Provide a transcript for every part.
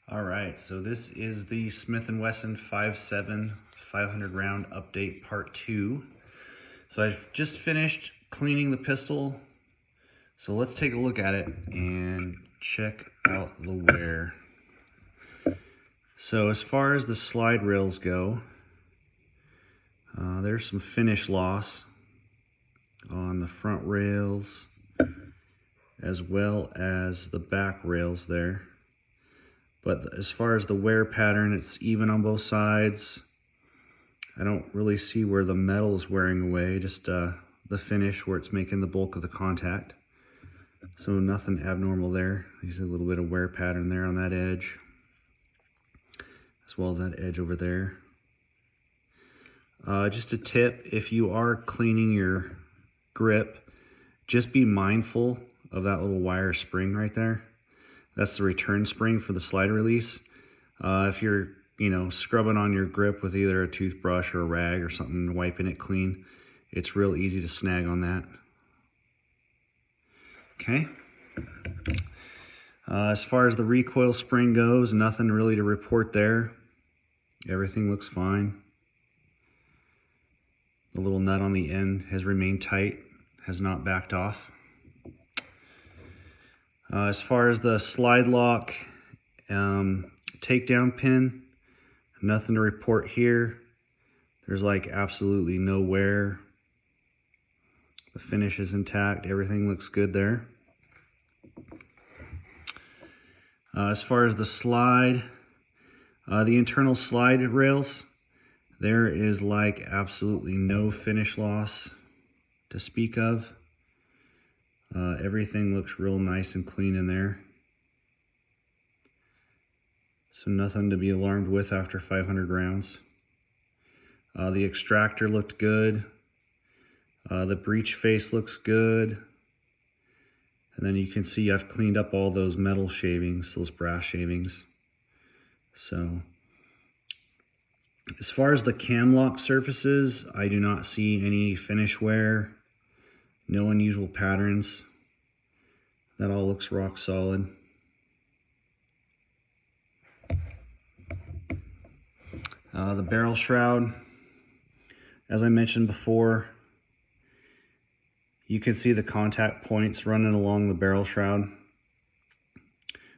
All right, so this is the Smith & Wesson 5.7 500 round update part 2. So I've just finished cleaning the pistol. So let's take a look at it and check out the wear. So as far as the slide rails go, there's some finish loss on the front rails as well as the back rails there. But as far as the wear pattern, it's even on both sides. I don't really see where the metal is wearing away, just the finish where it's making the bulk of the contact. So nothing abnormal there. There's a little bit of wear pattern there on that edge, as well as that edge over there. Just a tip, if you are cleaning your grip, just be mindful of that little wire spring right there. That's the return spring for the slide release. If you're, scrubbing on your grip with either a toothbrush or a rag or something, wiping it clean, it's real easy to snag on that. Okay. As far as the recoil spring goes, nothing really to report there. Everything looks fine. The little nut on the end has remained tight, has not backed off. As far as the slide lock takedown pin, nothing to report here. There's like absolutely no wear. The finish is intact. Everything looks good there. As far as the slide, the internal slide rails, there is like absolutely no finish loss to speak of. Everything looks real nice and clean in there. So nothing to be alarmed with after 500 rounds. The extractor looked good. The breech face looks good. And then you can see I've cleaned up all those metal shavings, those brass shavings. So as far as the cam lock surfaces, I do not see any finish wear, no unusual patterns. That all looks rock solid. The barrel shroud, as I mentioned before, you can see the contact points running along the barrel shroud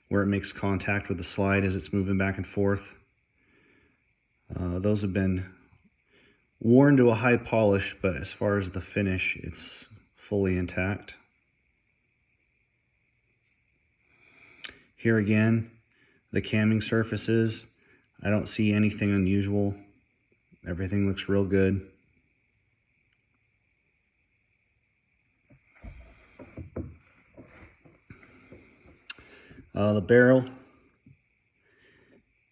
where it makes contact with the slide as it's moving back and forth. Those have been worn to a high polish, but as far as the finish, it's fully intact. Here again, the camming surfaces, I don't see anything unusual. Everything looks real good. The barrel,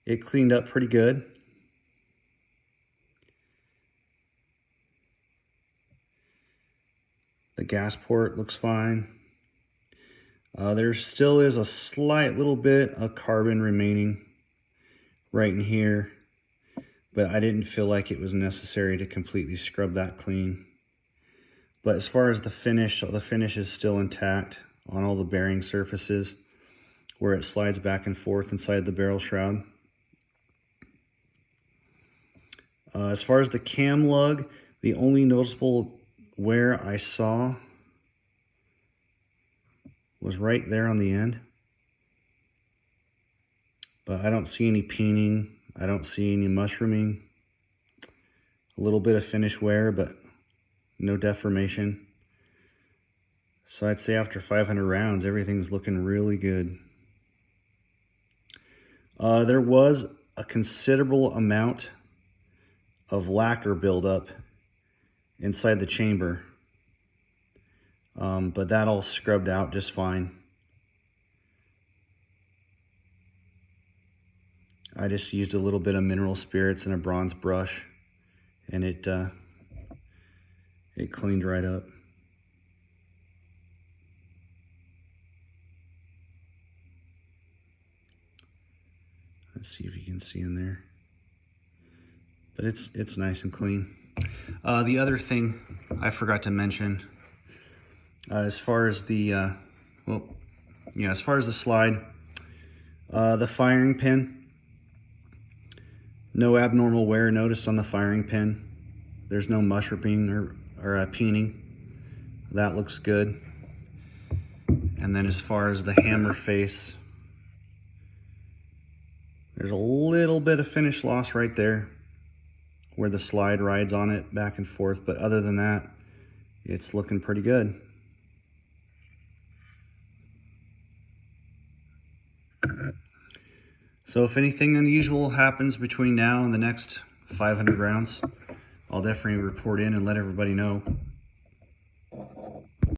it cleaned up pretty good. The gas port looks fine. There still is a slight little bit of carbon remaining right in here, but I didn't feel like it was necessary to completely scrub that clean. But as far as the finish is still intact on all the bearing surfaces where it slides back and forth inside the barrel shroud. As far as the cam lug, the only noticeable wear I saw was right there on the end. But I don't see any peening. I don't see any mushrooming. A little bit of finish wear, but no deformation. So I'd say after 500 rounds, everything's looking really good. There was a considerable amount of lacquer buildup inside the chamber, but that all scrubbed out just fine. I just used a little bit of mineral spirits and a bronze brush, and it cleaned right up. Let's see if you can see in there, but it's nice and clean. The other thing I forgot to mention, as far as the as far as the slide, The firing pin, no abnormal wear noticed on the firing pin. There's no mushrooming or peening. That looks good. And then as far as the hammer face, there's a little bit of finish loss right there where the slide rides on it back and forth, but other than that, it's looking pretty good. So if anything unusual happens between now and the next 500 rounds, I'll definitely report in and let everybody know.